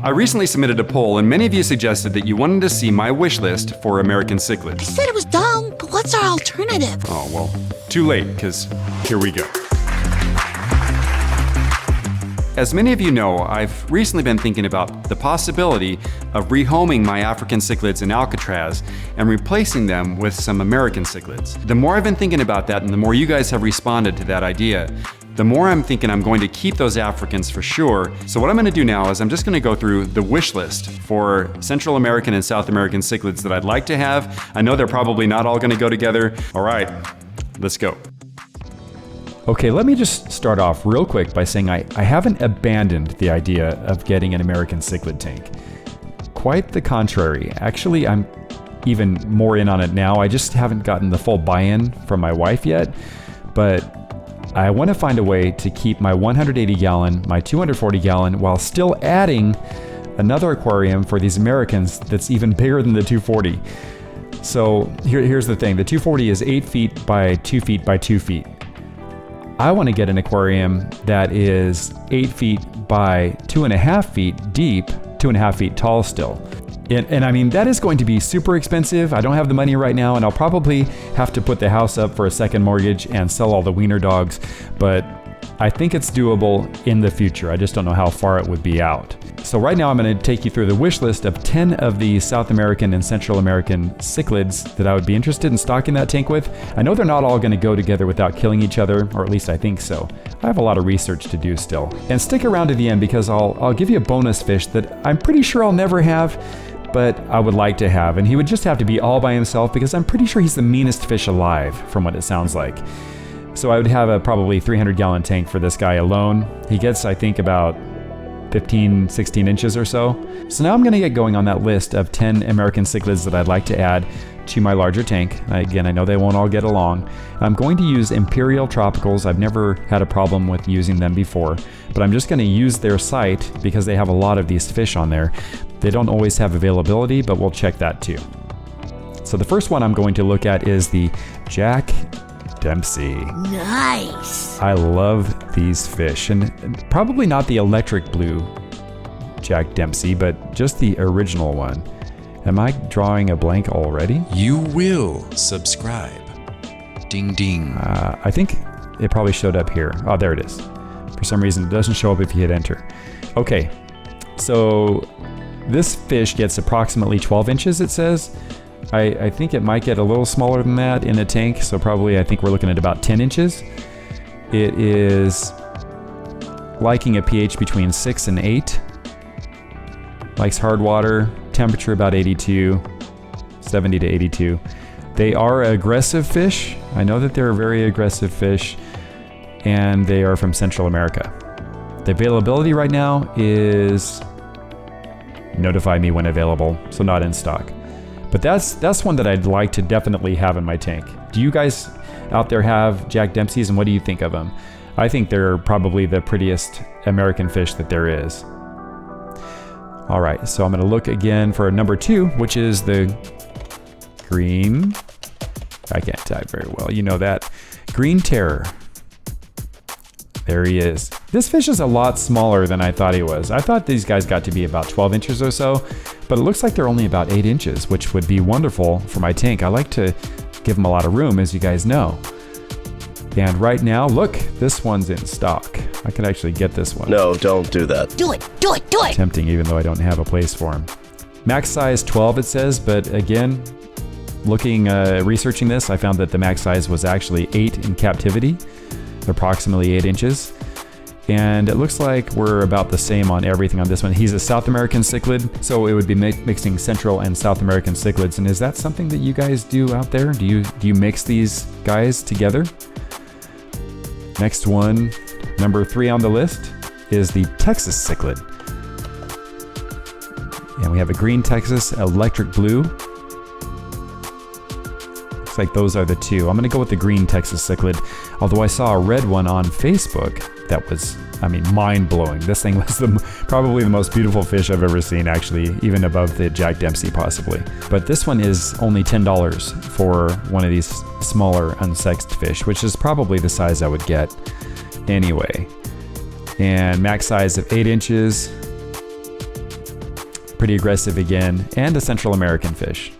I recently submitted a poll and many of you suggested that you wanted to see my wish list for American I cichlids. said it was dumb, but what's our alternative? Oh, well, too late, because here we go. As many of you know, I've recently been thinking about the possibility of rehoming my African cichlids in Alcatraz and replacing them with some American cichlids. The more I've been thinking about that and the more you guys have responded to that idea, the more I'm thinking I'm going to keep those Africans for sure. So what I'm going to do now is I'm just going to go through the wish list for Central American and South American cichlids that I'd like to have. I know they're probably not all going to go together. All right, let's go. Okay, let me just start off real quick by saying I haven't abandoned the idea of getting an American cichlid tank. Quite the contrary. Actually, I'm even more in on it now. I just haven't gotten the full buy-in from my wife yet, but I want to find a way to keep my 180 gallon, my 240 gallon, while still adding another aquarium for these Americans that's even bigger than the 240. So here's the thing. The 240 is 8 feet by 2 feet by 2 feet. I want to get an aquarium that is 8 feet by 2.5 feet deep, 2.5 feet tall still. And I mean, that is going to be super expensive. I don't have the money right now, and I'll probably have to put the house up for a second mortgage and sell all the wiener dogs, but I think it's doable in the future. I just don't know how far it would be out. So right now I'm going to take you through the wish list of 10 of the South American and Central American cichlids that I would be interested in stocking that tank with. I know they're not all going to go together without killing each other, or at least I think so. I have a lot of research to do still. And stick around to the end because I'll give you a bonus fish that I'm pretty sure I'll never have, but I would like to have. And he would just have to be all by himself because I'm pretty sure he's the meanest fish alive from what it sounds like. So I would have a probably 300 gallon tank for this guy alone. He gets, I think, about 15, 16 inches or so. So now I'm going to get going on that list of 10 American cichlids that I'd like to add to my larger tank. Again, I know they won't all get along. I'm going to use Imperial Tropicals. I've never had a problem with using them before, but I'm just going to use their site because they have a lot of these fish on there. They don't always have availability, but we'll check that too. So the first one I'm going to look at is the Jack Dempsey. Nice. I love these fish, and probably not the electric blue Jack Dempsey, but just the original one. Am I drawing a blank already? You will subscribe. Ding ding. I think it probably showed up here. Oh, there it is. For some reason, it doesn't show up if you hit enter. Okay, so this fish gets approximately 12 inches, it says. I think it might get a little smaller than that in a tank, so probably I think we're looking at about 10 inches. It is liking a pH between 6 and 8. Likes hard water, temperature about 82, 70 to 82. They are aggressive fish. I know that they're a very aggressive fish, and they are from Central America. The availability right now is notify me when available, so not in stock. But that's one that I'd like to definitely have in my tank. Do you guys out there have Jack Dempseys, and what do you think of them? I think they're probably the prettiest American fish that there is. All right, so I'm going to look again for number 2, which is the green. I can't type very well, you know that. Green Terror. There he is. This fish is a lot smaller than I thought he was. I thought these guys got to be about 12 inches or so, but it looks like they're only about 8 inches, which would be wonderful for my tank. I like to give them a lot of room, as you guys know. And right now, look, this one's in stock. I could actually get this one. No, don't do that. Do it, do it, do it. Tempting, even though I don't have a place for him. Max size 12, it says, but again, researching this, I found that the max size was actually 8 in captivity, approximately 8 inches. And it looks like we're about the same on everything on this one. He's a South American cichlid, so it would be mixing Central and South American cichlids. And is that something that you guys do out there? Do you mix these guys together? Next one, number 3 on the list, is the Texas cichlid. And we have a green Texas, electric blue. Looks like those are the 2. I'm gonna go with the green Texas cichlid, although I saw a red one on Facebook that was, mind-blowing. This thing was probably the most beautiful fish I've ever seen, actually, even above the Jack Dempsey, possibly. But this one is only $10 for one of these smaller unsexed fish, which is probably the size I would get anyway. And max size of 8 inches. pretty aggressive again, and a Central American fish.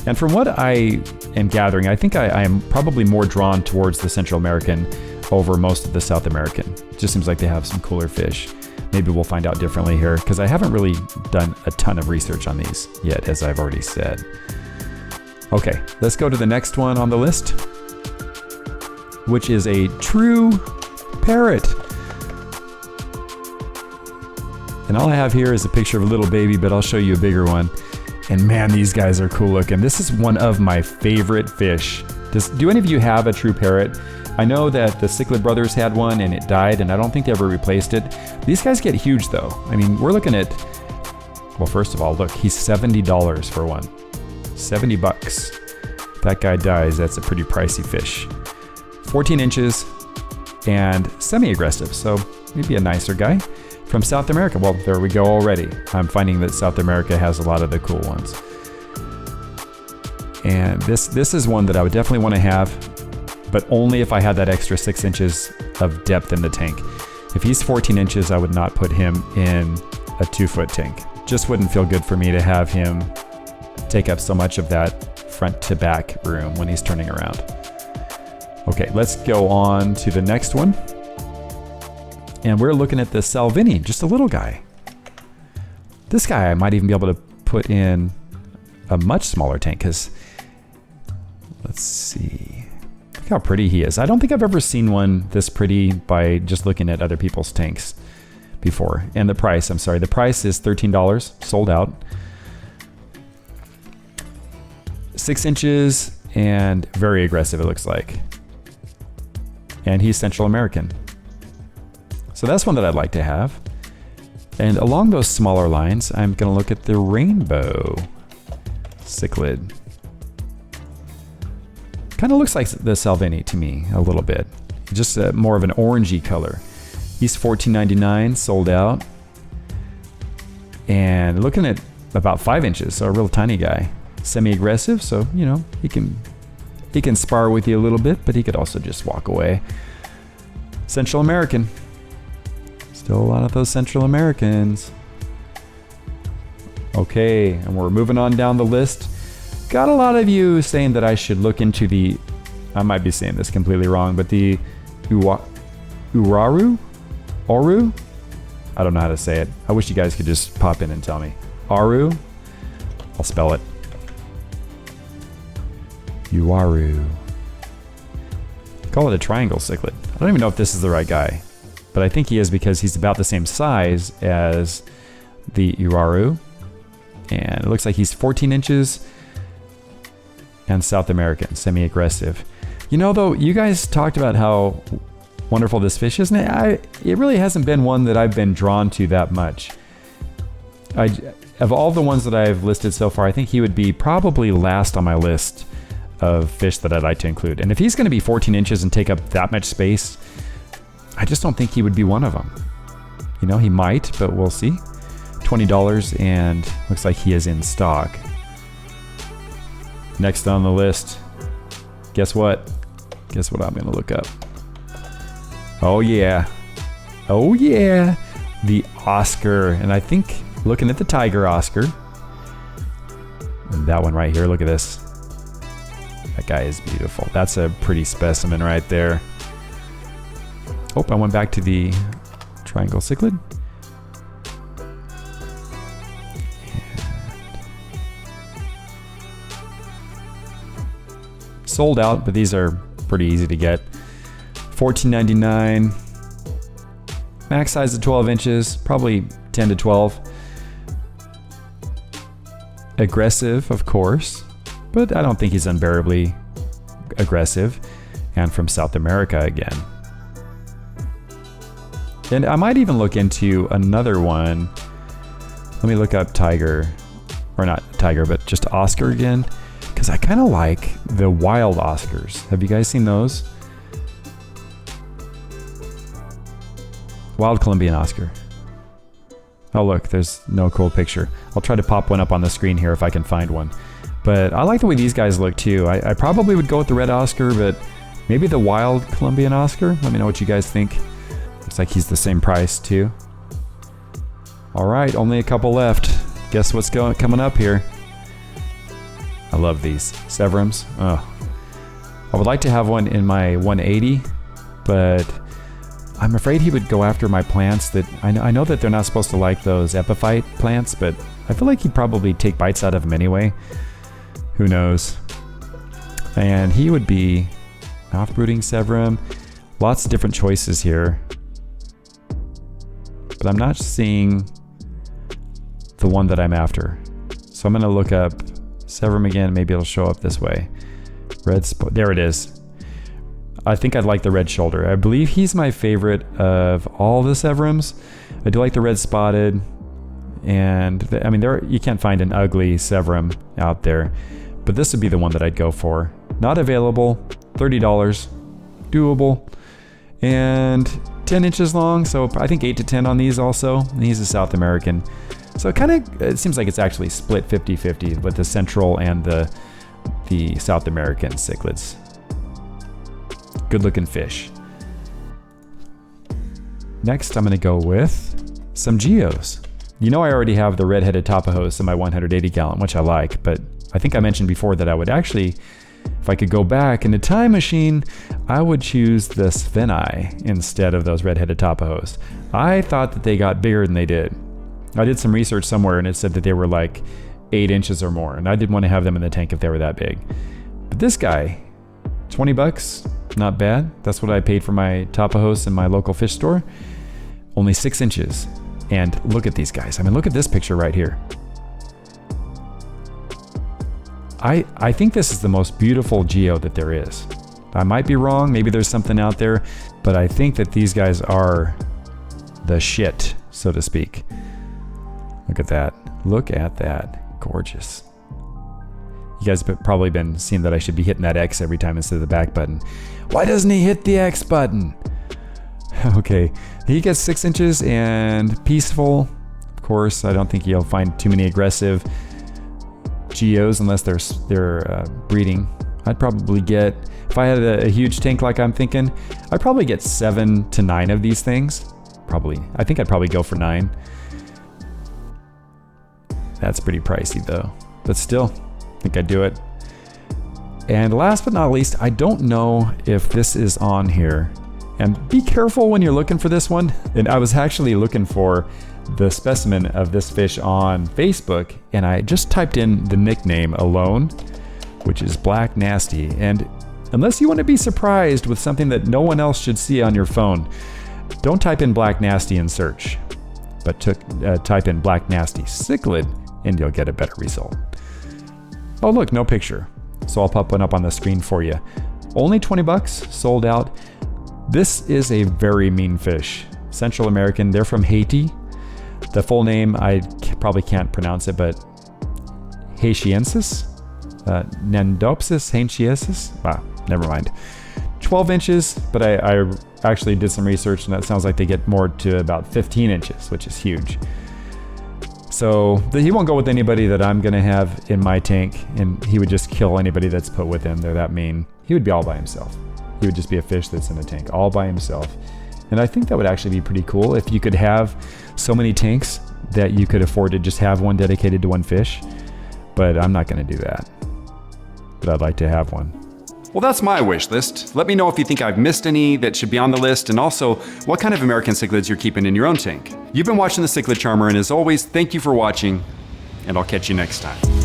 And from what I am gathering, I think I am probably more drawn towards the Central American over most of the South American. It just seems like they have some cooler fish. Maybe we'll find out differently here, because I haven't really done a ton of research on these yet, as I've already said. Okay, let's go to the next one on the list, which is a true parrot. And all I have here is a picture of a little baby, but I'll show you a bigger one. And man, these guys are cool looking. This is one of my favorite fish. Do any of you have a true parrot? I know that the Cichlid brothers had one and it died, and I don't think they ever replaced it. These guys get huge though. I mean, we're looking at, well, first of all, look, he's $70 for one. 70 bucks. If that guy dies, that's a pretty pricey fish. 14 inches and semi-aggressive, so maybe a nicer guy. From South America. Well, there we go already. I'm finding that South America has a lot of the cool ones. And this is one that I would definitely want to have, but only if I had that extra 6 inches of depth in the tank. If he's 14 inches, I would not put him in a 2-foot tank. Just wouldn't feel good for me to have him take up so much of that front to back room when he's turning around. Okay, let's go on to the next one. And we're looking at the Salvini, just a little guy. This guy I might even be able to put in a much smaller tank, because let's see. Look how pretty he is. I don't think I've ever seen one this pretty by just looking at other people's tanks before. And the price, the price is $13, sold out. 6 inches and very aggressive, it looks like. And he's Central American. So that's one that I'd like to have. And along those smaller lines, I'm going to look at the rainbow cichlid. Kind of looks like the Salvini to me a little bit. Just more of an orangey color. He's $14.99, sold out. And looking at about 5 inches, so a real tiny guy. Semi-aggressive, so, you know, he can spar with you a little bit, but he could also just walk away. Central American. Still a lot of those Central Americans. Okay, and we're moving on down the list. Got a lot of you saying that I should look into the, I might be saying this completely wrong, but the Uraru? Oru? I don't know how to say it. I wish you guys could just pop in and tell me. Aru? I'll spell it. Uaru. Call it a triangle cichlid. I don't even know if this is the right guy, but I think he is because he's about the same size as the Uraru. And it looks like he's 14 inches and South American, semi-aggressive. You know, though, you guys talked about how wonderful this fish is, and it really hasn't been one that I've been drawn to that much. Of all the ones that I've listed so far, I think he would be probably last on my list of fish that I'd like to include. And if he's going to be 14 inches and take up that much space, I just don't think he would be one of them. You know, he might, but we'll see. $20, and looks like he is in stock. Next on the list, guess what? Guess what I'm going to look up? Oh yeah. Oh yeah. The Oscar. And I think looking at the Tiger Oscar, and that one right here, look at this. That guy is beautiful. That's a pretty specimen right there. Oh, I went back to the triangle cichlid. Sold out, but these are pretty easy to get. $14.99. Max size of 12 inches, probably 10 to 12. Aggressive, of course, but I don't think he's unbearably aggressive. And from South America again. And I might even look into another one. Let me look up Tiger, or not Tiger, but just Oscar again, because I kind of like the wild Oscars. Have you guys seen those? Wild Colombian Oscar. Oh look, there's no cool picture. I'll try to pop one up on the screen here if I can find one. But I like the way these guys look too. I probably would go with the red Oscar, but maybe the wild Colombian Oscar. Let me know what you guys think. Looks like he's the same price too. All right, only a couple left. guess what's coming up here? I love these Severums. Oh, I would like to have one in my 180, but I'm afraid he would go after my plants that I know that they're not supposed to like those epiphyte plants, but I feel like he'd probably take bites out of them anyway. Who knows? And he would be off-brooding Severum. Lots of different choices here, but I'm not seeing the one that I'm after. So I'm going to look up Severum again. Maybe it'll show up this way. There it is. I think I'd like the red shoulder. I believe he's my favorite of all the Severums. I do like the red spotted, and I mean, you can't find an ugly Severum out there, but this would be the one that I'd go for. Not available, $30, doable, and 10 inches long, so I think 8 to 10 on these also. And he's a South American. So it seems like it's actually split 50-50 with the Central and the South American cichlids. Good looking fish. Next, I'm going to go with some Geos. You know I already have the red-headed Tapajos in my 180 gallon, which I like, but I think I mentioned before that I would actually, if I could go back in a time machine, I would choose the Salvini instead of those red-headed Tapajos. I thought that they got bigger than they did. I did some research somewhere and it said that they were like 8 inches or more, and I didn't want to have them in the tank if they were that big. But this guy, $20, not bad. That's what I paid for my Tapajos in my local fish store. Only 6 inches. And look at these guys. I mean, look at this picture right here. I think this is the most beautiful Geo that there is. I might be wrong. Maybe there's something out there, but I think that these guys are the shit, so to speak. Look at that. Look at that. Gorgeous. You guys have probably been seeing that I should be hitting that X every time instead of the back button. Why doesn't he hit the X button? Okay, he gets 6 inches and peaceful. Of course, I don't think you'll find too many aggressive Geos unless they're breeding. I'd probably get, if I had a huge tank like I'm thinking, I'd probably get 7 to 9 of these things. I think I'd probably go for 9. That's pretty pricey though, but still, I think I'd do it. And last but not least, I don't know if this is on here. And be careful when you're looking for this one. And I was actually looking for the specimen of this fish on Facebook, and I just typed in the nickname alone, which is Black Nasty. And unless you want to be surprised with something that no one else should see on your phone, don't type in Black Nasty in search, but type in Black Nasty Cichlid, and you'll get a better result. Oh look, no picture. So I'll pop one up on the screen for you. Only $20, sold out. This is a very mean fish. Central American, they're from Haiti. The full name, I probably can't pronounce it, but Haitiensis? Nandopsis haitiensis? Ah, never mind. 12 inches, but I actually did some research and that sounds like they get more to about 15 inches, which is huge. So he won't go with anybody that I'm going to have in my tank, and he would just kill anybody that's put with him. They're that mean. He would be all by himself. He would just be a fish that's in a tank all by himself. And I think that would actually be pretty cool if you could have so many tanks that you could afford to just have one dedicated to one fish. But I'm not going to do that. But I'd like to have one. Well, that's my wish list. Let me know if you think I've missed any that should be on the list, and also what kind of American cichlids you're keeping in your own tank. You've been watching the Cichlid Charmer, and as always, thank you for watching, and I'll catch you next time.